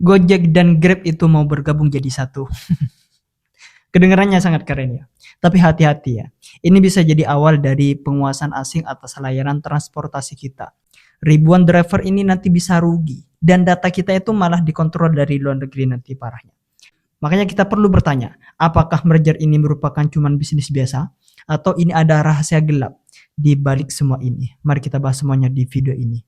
Gojek dan Grab itu mau bergabung jadi satu. Kedengarannya sangat keren ya. Tapi hati-hati ya. Ini bisa jadi awal dari penguasaan asing atas layanan transportasi kita. Ribuan driver ini nanti bisa rugi. Dan data kita itu malah dikontrol dari luar negeri nanti parahnya. Makanya kita perlu bertanya, apakah merger ini merupakan cuman bisnis biasa? Atau ini ada rahasia gelap di balik semua ini? Mari kita bahas semuanya di video ini.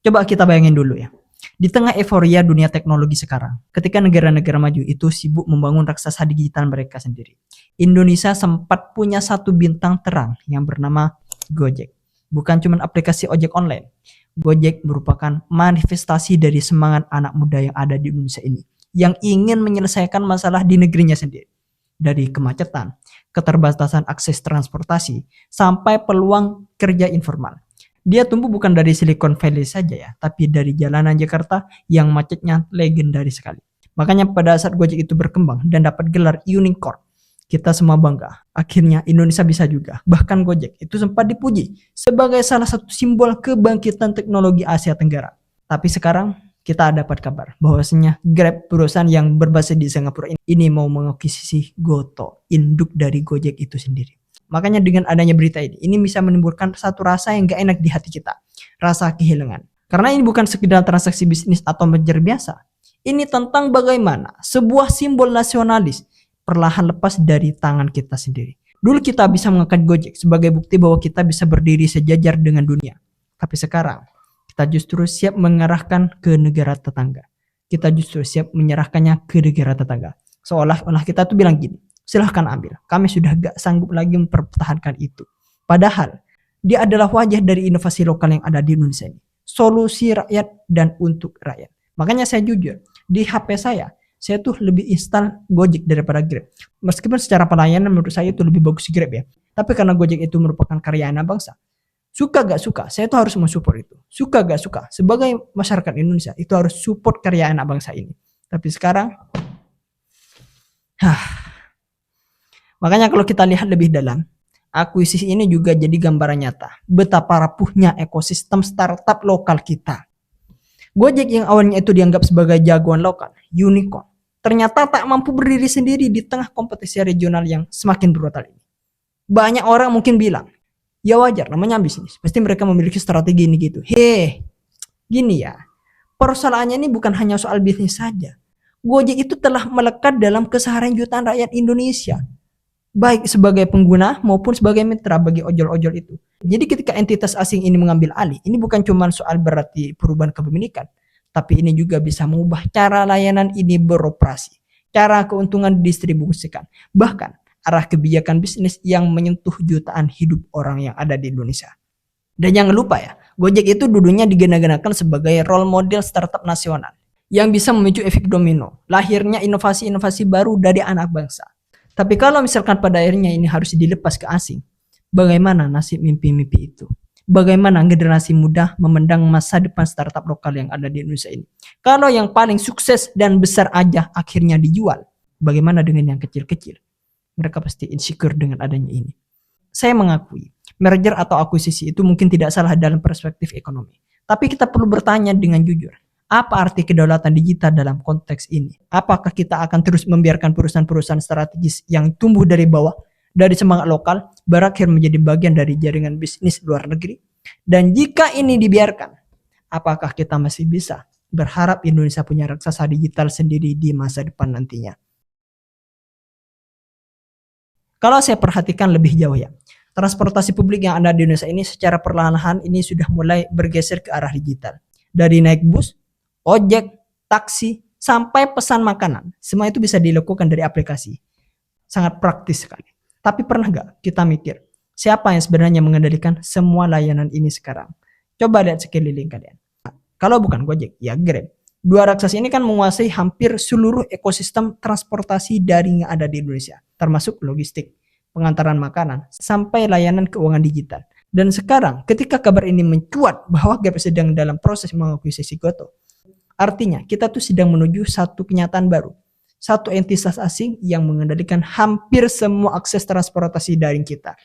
Coba kita bayangin dulu ya. Di tengah euforia dunia teknologi sekarang, ketika negara-negara maju itu sibuk membangun raksasa digital mereka sendiri, Indonesia sempat punya satu bintang terang yang bernama Gojek. Bukan cuma aplikasi ojek online. Gojek merupakan manifestasi dari semangat anak muda yang ada di Indonesia ini, yang ingin menyelesaikan masalah di negerinya sendiri. Dari kemacetan, keterbatasan akses transportasi, sampai peluang kerja informal. Dia tumbuh bukan dari Silicon Valley saja ya, tapi dari jalanan Jakarta yang macetnya legendaris sekali. Makanya pada saat Gojek itu berkembang dan dapat gelar unicorn, kita semua bangga. Akhirnya Indonesia bisa juga. Bahkan Gojek itu sempat dipuji sebagai salah satu simbol kebangkitan teknologi Asia Tenggara. Tapi sekarang kita dapat kabar bahwasanya Grab, perusahaan yang berbasis di Singapura ini mau mengakuisisi Goto, induk dari Gojek itu sendiri. Makanya dengan adanya berita ini bisa menimbulkan satu rasa yang gak enak di hati kita. Rasa kehilangan. Karena ini bukan sekedar transaksi bisnis atau merger biasa. Ini tentang bagaimana sebuah simbol nasionalis perlahan lepas dari tangan kita sendiri. Dulu kita bisa mengangkat Gojek sebagai bukti bahwa kita bisa berdiri sejajar dengan dunia. Tapi sekarang, kita justru siap mengarahkan ke negara tetangga. Kita justru siap menyerahkannya ke negara tetangga. Seolah-olah kita tuh bilang gini, silahkan ambil, kami sudah gak sanggup lagi mempertahankan itu. Padahal dia adalah wajah dari inovasi lokal yang ada di Indonesia ini. Solusi rakyat dan untuk rakyat. Makanya saya jujur, di HP saya tuh lebih install Gojek daripada Grab. Meskipun secara pelayanan menurut saya itu lebih bagus Grab ya. Tapi karena Gojek itu merupakan karya anak bangsa, suka gak suka, saya tuh harus mensupport itu. Suka gak suka, sebagai masyarakat Indonesia itu harus support karya anak bangsa ini. Tapi sekarang, makanya kalau kita lihat lebih dalam, akuisisi ini juga jadi gambaran nyata betapa rapuhnya ekosistem startup lokal kita. Gojek yang awalnya itu dianggap sebagai jagoan lokal, unicorn, ternyata tak mampu berdiri sendiri di tengah kompetisi regional yang semakin brutal ini. Banyak orang mungkin bilang, ya wajar namanya bisnis, pasti mereka memiliki strategi ini gitu. Gini ya, persoalannya ini bukan hanya soal bisnis saja. Gojek itu telah melekat dalam keseharian jutaan rakyat Indonesia, baik sebagai pengguna maupun sebagai mitra bagi ojol-ojol itu. Jadi ketika entitas asing ini mengambil alih, ini bukan cuma soal berarti perubahan kepemilikan, tapi ini juga bisa mengubah cara layanan ini beroperasi, cara keuntungan didistribusikan, bahkan arah kebijakan bisnis yang menyentuh jutaan hidup orang yang ada di Indonesia. Dan jangan lupa ya, Gojek itu dulunya digenakan sebagai role model startup nasional yang bisa memicu efek domino, lahirnya inovasi-inovasi baru dari anak bangsa. Tapi kalau misalkan pada akhirnya ini harus dilepas ke asing, bagaimana nasib mimpi-mimpi itu? Bagaimana generasi muda memandang masa depan startup lokal yang ada di Indonesia ini? Kalau yang paling sukses dan besar aja akhirnya dijual, bagaimana dengan yang kecil-kecil? Mereka pasti insecure dengan adanya ini. Saya mengakui, merger atau akuisisi itu mungkin tidak salah dalam perspektif ekonomi. Tapi kita perlu bertanya dengan jujur, apa arti kedaulatan digital dalam konteks ini? Apakah kita akan terus membiarkan perusahaan-perusahaan strategis yang tumbuh dari bawah, dari semangat lokal, berakhir menjadi bagian dari jaringan bisnis luar negeri? Dan jika ini dibiarkan, apakah kita masih bisa berharap Indonesia punya raksasa digital sendiri di masa depan nantinya? Kalau saya perhatikan lebih jauh ya, transportasi publik yang ada di Indonesia ini secara perlahan-lahan ini sudah mulai bergeser ke arah digital. Dari naik bus, ojek, taksi, sampai pesan makanan. Semua itu bisa dilakukan dari aplikasi. Sangat praktis sekali. Tapi pernah gak kita mikir, siapa yang sebenarnya mengendalikan semua layanan ini sekarang? Coba lihat sekeliling kalian. Kalau bukan Gojek, ya Grab. Dua raksasa ini kan menguasai hampir seluruh ekosistem transportasi daring yang ada di Indonesia. Termasuk logistik, pengantaran makanan, sampai layanan keuangan digital. Dan sekarang ketika kabar ini mencuat bahwa Grab sedang dalam proses mengakuisisi Goto, Artinya, kita tuh sedang menuju satu kenyataan baru. Satu entitas asing yang mengendalikan hampir semua akses transportasi daring kita.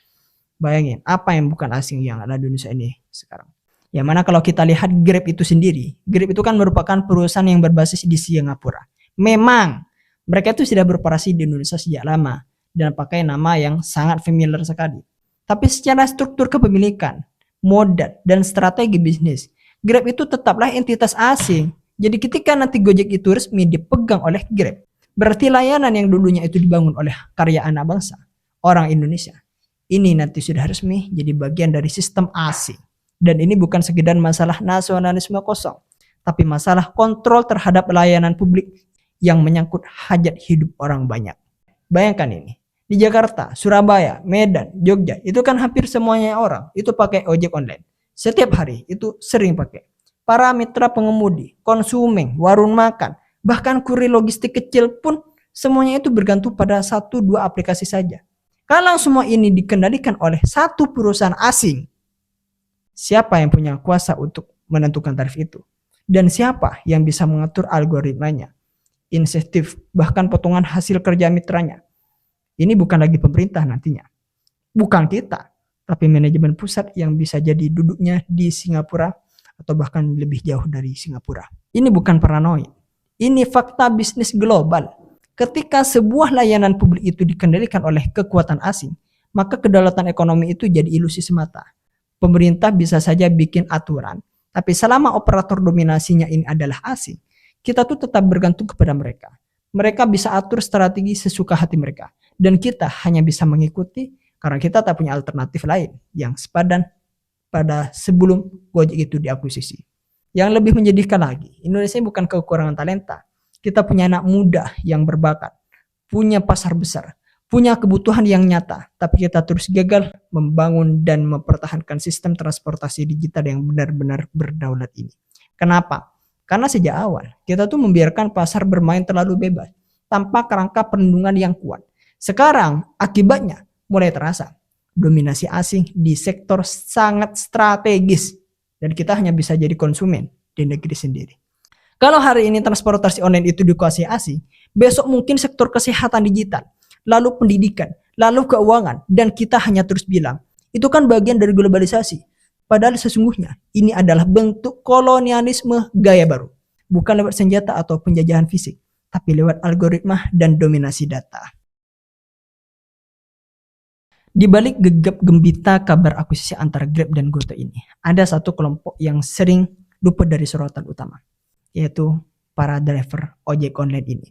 Bayangin, apa yang bukan asing yang ada di Indonesia ini sekarang. Yang mana kalau kita lihat Grab itu sendiri, Grab itu kan merupakan perusahaan yang berbasis di Singapura. Memang, mereka itu sudah beroperasi di Indonesia sejak lama dan pakai nama yang sangat familiar sekali. Tapi secara struktur kepemilikan, modal, dan strategi bisnis, Grab itu tetaplah entitas asing. Jadi ketika nanti Gojek itu resmi dipegang oleh Grab, berarti layanan yang dulunya itu dibangun oleh karya anak bangsa, orang Indonesia, ini nanti sudah resmi jadi bagian dari sistem asing. Dan ini bukan sekedar masalah nasionalisme kosong, tapi masalah kontrol terhadap layanan publik yang menyangkut hajat hidup orang banyak. Bayangkan ini, di Jakarta, Surabaya, Medan, Jogja, itu kan hampir semuanya orang itu pakai ojek online. Setiap hari itu sering pakai. Para mitra pengemudi, konsumen, warung makan, bahkan kurir logistik kecil pun semuanya itu bergantung pada 1-2 aplikasi saja. Kalau semua ini dikendalikan oleh satu perusahaan asing, siapa yang punya kuasa untuk menentukan tarif itu? Dan siapa yang bisa mengatur algoritmanya, insentif, bahkan potongan hasil kerja mitranya? Ini bukan lagi pemerintah nantinya. Bukan kita, tapi manajemen pusat yang bisa jadi duduknya di Singapura atau bahkan lebih jauh dari Singapura. Ini bukan paranoid. Ini fakta bisnis global. Ketika sebuah layanan publik itu dikendalikan oleh kekuatan asing, maka kedaulatan ekonomi itu jadi ilusi semata. Pemerintah bisa saja bikin aturan, tapi selama operator dominasinya ini adalah asing, kita tuh tetap bergantung kepada mereka. Mereka bisa atur strategi sesuka hati mereka, dan kita hanya bisa mengikuti karena kita tak punya alternatif lain yang sepadan pada sebelum Gojek itu diakuisisi. Yang lebih menyedihkan lagi, Indonesia bukan kekurangan talenta. Kita punya anak muda yang berbakat, punya pasar besar, punya kebutuhan yang nyata, tapi kita terus gagal membangun dan mempertahankan sistem transportasi digital yang benar-benar berdaulat ini. Kenapa? Karena sejak awal kita tuh membiarkan pasar bermain terlalu bebas tanpa kerangka perlindungan yang kuat. Sekarang akibatnya mulai terasa. Dominasi asing di sektor sangat strategis dan kita hanya bisa jadi konsumen di negeri sendiri. Kalau hari ini transportasi online itu dikuasai asing, besok mungkin sektor kesehatan digital, lalu pendidikan, lalu keuangan, dan kita hanya terus bilang, itu kan bagian dari globalisasi. Padahal sesungguhnya ini adalah bentuk kolonialisme gaya baru. Bukan lewat senjata atau penjajahan fisik, tapi lewat algoritma dan dominasi data. Di balik gegap gembita kabar akuisisi antara Grab dan Goto ini, ada satu kelompok yang sering luput dari sorotan utama, yaitu para driver ojek online ini.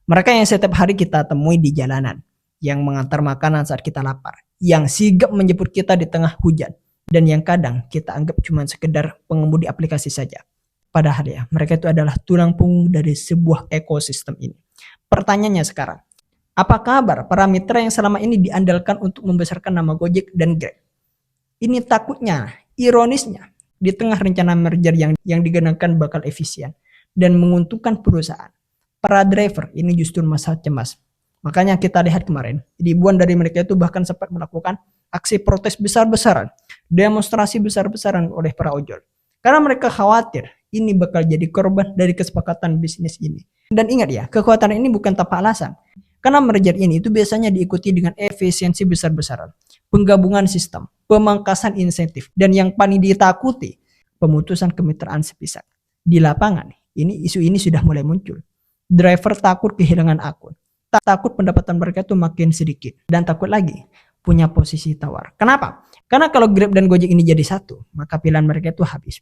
Mereka yang setiap hari kita temui di jalanan, yang mengantar makanan saat kita lapar, yang sigap menjemput kita di tengah hujan, dan yang kadang kita anggap cuma sekedar pengemudi aplikasi saja. Padahal ya, mereka itu adalah tulang punggung dari sebuah ekosistem ini. Pertanyaannya sekarang, apa kabar para mitra yang selama ini diandalkan untuk membesarkan nama Gojek dan Grab? Ini takutnya, ironisnya, di tengah rencana merger yang digenangkan bakal efisien dan menguntungkan perusahaan, para driver ini justru masa cemas. Makanya kita lihat kemarin, ribuan dari mereka itu bahkan sempat melakukan aksi protes besar-besaran, demonstrasi besar-besaran oleh para ojol. Karena mereka khawatir ini bakal jadi korban dari kesepakatan bisnis ini. Dan ingat ya, kekuatan ini bukan tanpa alasan. Karena merger ini itu biasanya diikuti dengan efisiensi besar-besaran, penggabungan sistem, pemangkasan insentif, dan yang paling ditakuti, pemutusan kemitraan sepihak. Di lapangan, isu ini sudah mulai muncul. Driver takut kehilangan akun, takut pendapatan mereka itu makin sedikit, dan takut lagi punya posisi tawar. Kenapa? Karena kalau Grab dan Gojek ini jadi satu, maka pilihan mereka itu habis.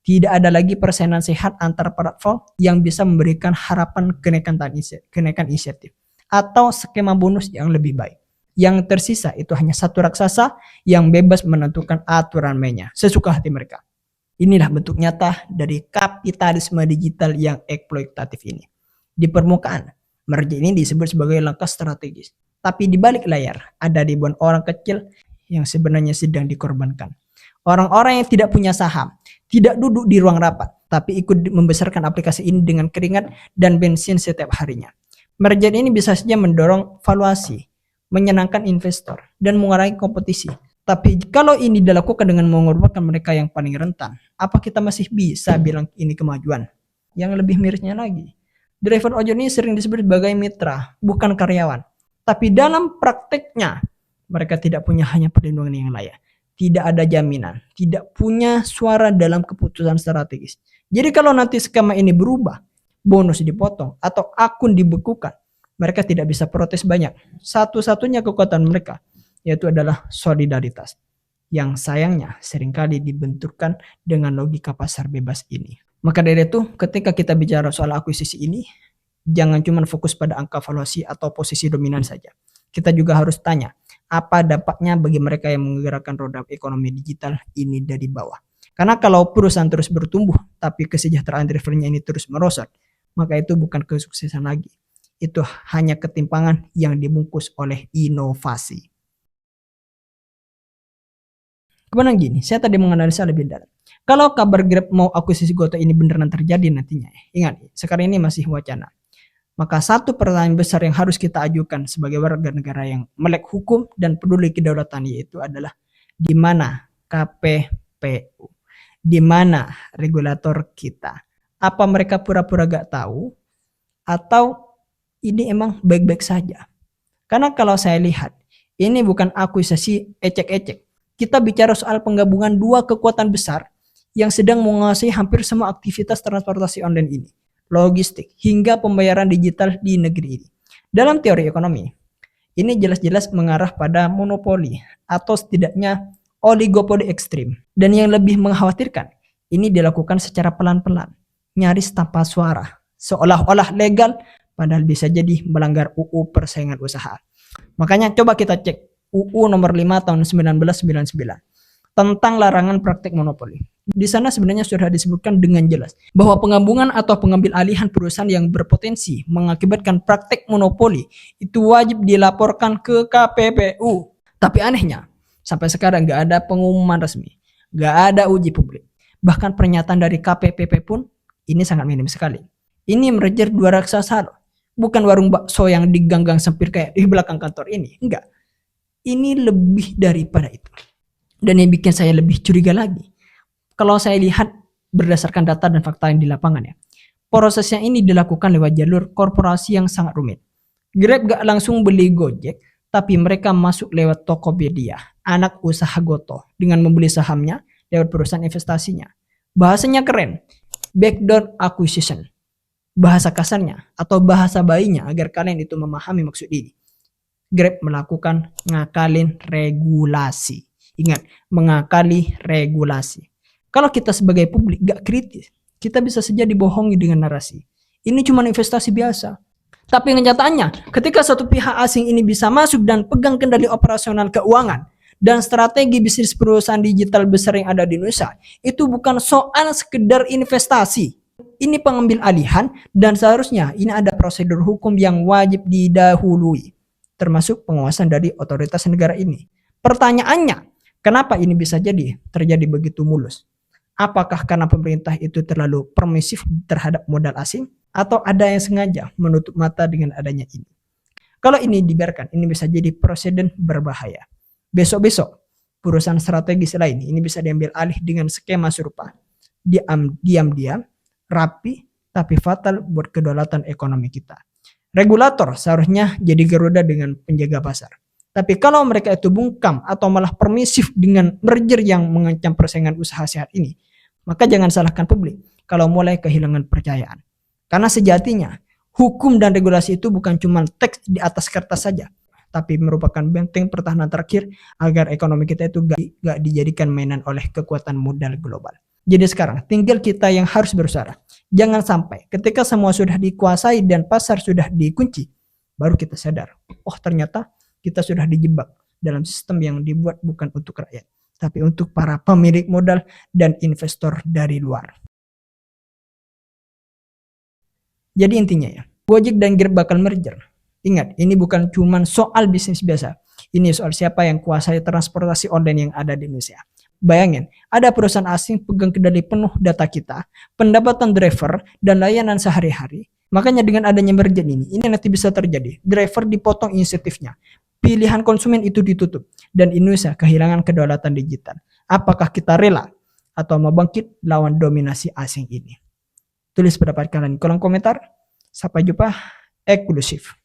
Tidak ada lagi persaingan sehat antar platform yang bisa memberikan harapan kenaikan insentif atau skema bonus yang lebih baik. Yang tersisa itu hanya satu raksasa yang bebas menentukan aturan mainnya sesuka hati mereka. Inilah bentuk nyata dari kapitalisme digital yang eksploitatif ini. Di permukaan, merger ini disebut sebagai langkah strategis. Tapi di balik layar ada ribuan orang kecil yang sebenarnya sedang dikorbankan. Orang-orang yang tidak punya saham, tidak duduk di ruang rapat, tapi ikut membesarkan aplikasi ini dengan keringat dan bensin setiap harinya. Merger ini bisa saja mendorong valuasi, menyenangkan investor, dan mengurangi kompetisi. Tapi kalau ini dilakukan dengan mengorbankan mereka yang paling rentan, apa kita masih bisa bilang ini kemajuan? Yang lebih mirisnya lagi, driver ojol ini sering disebut sebagai mitra, bukan karyawan. Tapi dalam prakteknya, mereka tidak punya hanya perlindungan yang layak. Tidak ada jaminan, tidak punya suara dalam keputusan strategis. Jadi kalau nanti skema ini berubah, bonus dipotong, atau akun dibekukan, mereka tidak bisa protes banyak. Satu-satunya kekuatan mereka, yaitu adalah solidaritas. Yang sayangnya seringkali dibenturkan dengan logika pasar bebas ini. Maka dari itu, ketika kita bicara soal akuisisi ini, jangan cuma fokus pada angka valuasi atau posisi dominan saja. Kita juga harus tanya, apa dampaknya bagi mereka yang menggerakkan roda ekonomi digital ini dari bawah. Karena kalau perusahaan terus bertumbuh, tapi kesejahteraan drivernya ini terus merosot, maka itu bukan kesuksesan lagi. Itu hanya ketimpangan yang dibungkus oleh inovasi. Kemudian gini, saya tadi menganalisa lebih dalam. Kalau kabar Grab mau akuisisi Goto ini beneran terjadi nantinya, ingat, sekarang ini masih wacana. Maka satu pertanyaan besar yang harus kita ajukan sebagai warga negara yang melek hukum dan peduli kedaulatan, yaitu adalah di mana KPPU, di mana regulator kita? Apa mereka pura-pura gak tahu atau ini emang baik-baik saja? Karena kalau saya lihat, ini bukan akuisisi ecek-ecek. Kita bicara soal penggabungan dua kekuatan besar yang sedang menguasai hampir semua aktivitas transportasi online ini, logistik, hingga pembayaran digital di negeri ini. Dalam teori ekonomi, ini jelas-jelas mengarah pada monopoli atau setidaknya oligopoli ekstrim. Dan yang lebih mengkhawatirkan, ini dilakukan secara pelan-pelan, nyaris tanpa suara, seolah-olah legal, padahal bisa jadi melanggar UU Persaingan Usaha. Makanya coba kita cek UU nomor 5 tahun 1999 tentang larangan praktek monopoli. Di sana sebenarnya sudah disebutkan dengan jelas bahwa penggabungan atau pengambil alihan perusahaan yang berpotensi mengakibatkan praktek monopoli itu wajib dilaporkan ke KPPU. Tapi anehnya, sampai sekarang nggak ada pengumuman resmi, nggak ada uji publik. Bahkan pernyataan dari KPPP pun ini sangat minim sekali. Ini merger dua raksasa loh. Bukan warung bakso yang diganggang sempit kayak di belakang kantor ini. Enggak. Ini lebih daripada itu. Dan yang bikin saya lebih curiga lagi, kalau saya lihat berdasarkan data dan fakta yang di lapangan ya, prosesnya ini dilakukan lewat jalur korporasi yang sangat rumit. Grab gak langsung beli Gojek, tapi mereka masuk lewat Tokopedia, anak usaha Goto, dengan membeli sahamnya lewat perusahaan investasinya. Bahasanya keren, backdoor acquisition. Bahasa kasarnya atau bahasa bayinya agar kalian itu memahami maksud ini. Grab melakukan ngakalin regulasi. Ingat, mengakali regulasi. Kalau kita sebagai publik gak kritis, kita bisa saja dibohongi dengan narasi. Ini cuma investasi biasa. Tapi kenyataannya, ketika satu pihak asing ini bisa masuk dan pegang kendali operasional keuangan dan strategi bisnis perusahaan digital besar yang ada di Indonesia, itu bukan soal sekedar investasi. Ini pengambil alihan dan seharusnya ini ada prosedur hukum yang wajib didahului, termasuk pengawasan dari otoritas negara ini. Pertanyaannya, kenapa ini bisa jadi terjadi begitu mulus? Apakah karena pemerintah itu terlalu permisif terhadap modal asing atau ada yang sengaja menutup mata dengan adanya ini? Kalau ini dibiarkan, ini bisa jadi presiden berbahaya. Besok-besok perusahaan strategis lain ini bisa diambil alih dengan skema serupa. Diam-diam, rapi, tapi fatal buat kedaulatan ekonomi kita. Regulator seharusnya jadi Garuda dengan penjaga pasar. Tapi kalau mereka itu bungkam atau malah permisif dengan merger yang mengancam persaingan usaha sehat ini, maka jangan salahkan publik kalau mulai kehilangan percayaan. Karena sejatinya, hukum dan regulasi itu bukan cuma teks di atas kertas saja, tapi merupakan benteng pertahanan terakhir agar ekonomi kita itu gak dijadikan mainan oleh kekuatan modal global. Jadi sekarang tinggal kita yang harus bersuara. Jangan sampai ketika semua sudah dikuasai dan pasar sudah dikunci, baru kita sadar, oh ternyata kita sudah dijebak dalam sistem yang dibuat bukan untuk rakyat, tapi untuk para pemilik modal dan investor dari luar. Jadi intinya ya, Gojek dan Grab bakal merger. Ingat, ini bukan cuma soal bisnis biasa. Ini soal siapa yang kuasai transportasi online yang ada di Indonesia. Bayangin, ada perusahaan asing pegang kendali penuh data kita, pendapatan driver, dan layanan sehari-hari. Makanya dengan adanya merger ini nanti bisa terjadi. Driver dipotong insentifnya. Pilihan konsumen itu ditutup. Dan Indonesia kehilangan kedaulatan digital. Apakah kita rela atau mau bangkit lawan dominasi asing ini? Tulis pendapat kalian di kolom komentar. Sampai jumpa eksklusif.